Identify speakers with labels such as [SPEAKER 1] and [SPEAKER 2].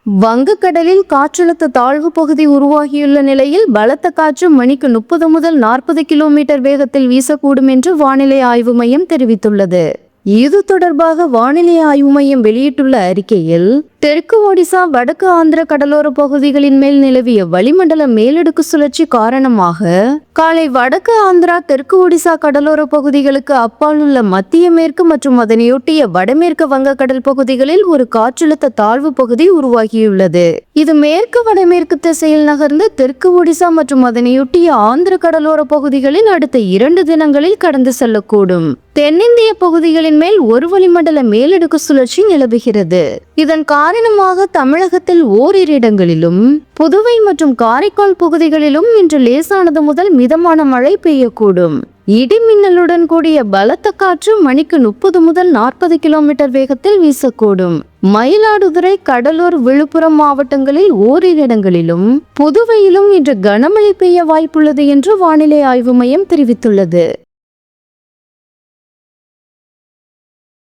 [SPEAKER 1] வங்கக்கடலில் காற்றழுத்த தாழ்வு பகுதி உருவாகியுள்ள நிலையில் பலத்த காற்று மணிக்கு 30 முதல் 40 கிலோமீட்டர் வேகத்தில் வீசக்கூடும் என்று வானிலை ஆய்வு மையம் தெரிவித்துள்ளது. இது தொடர்பாக வானிலை ஆய்வு மையம் வெளியிட்டுள்ள அறிக்கையில், தெற்கு ஒடிசா வடக்கு ஆந்திர கடலோர பகுதிகளின் மேல் நிலவிய வளிமண்டல மேலடுக்கு சுழற்சி காரணமாக காலை வடக்கு ஆந்திரா தெற்கு ஒடிசா கடலோர பகுதிகளுக்கு அப்பால் உள்ள மத்திய மேற்கு மற்றும் அதனையொட்டிய வடமேற்கு வங்கக்கடல் பகுதிகளில் ஒரு காற்றழுத்த தாழ்வு பகுதி உருவாகியுள்ளது. இது மேற்கு வடமேற்கு திசையில் நகர்ந்து தெற்கு ஒடிசா மற்றும் அதனையொட்டிய ஆந்திர கடலோர பகுதிகளில் அடுத்த 2 தினங்களில் கடந்து செல்லக்கூடும். தென்னிந்திய பகுதிகளின் மேல் ஒரு வளிமண்டல மேலடுக்கு சுழற்சி நிலவுகிறது. இதன் காரணமாக தமிழகத்தில் ஓரிரு இடங்களிலும் புதுவை மற்றும் காரைக்கால் பகுதிகளிலும் இன்று லேசானது முதல் மிதமான மழை பெய்யக்கூடும். இடி மின்னலுடன் கூடிய பலத்த காற்று மணிக்கு 30 முதல் 40 கிலோமீட்டர் வேகத்தில் வீசக்கூடும். மயிலாடுதுறை, கடலூர், விழுப்புரம் மாவட்டங்களில் ஓரிரு இடங்களிலும் புதுவையிலும் இன்று கனமழை பெய்ய வாய்ப்புள்ளது என்று வானிலை ஆய்வு மையம் தெரிவித்துள்ளது.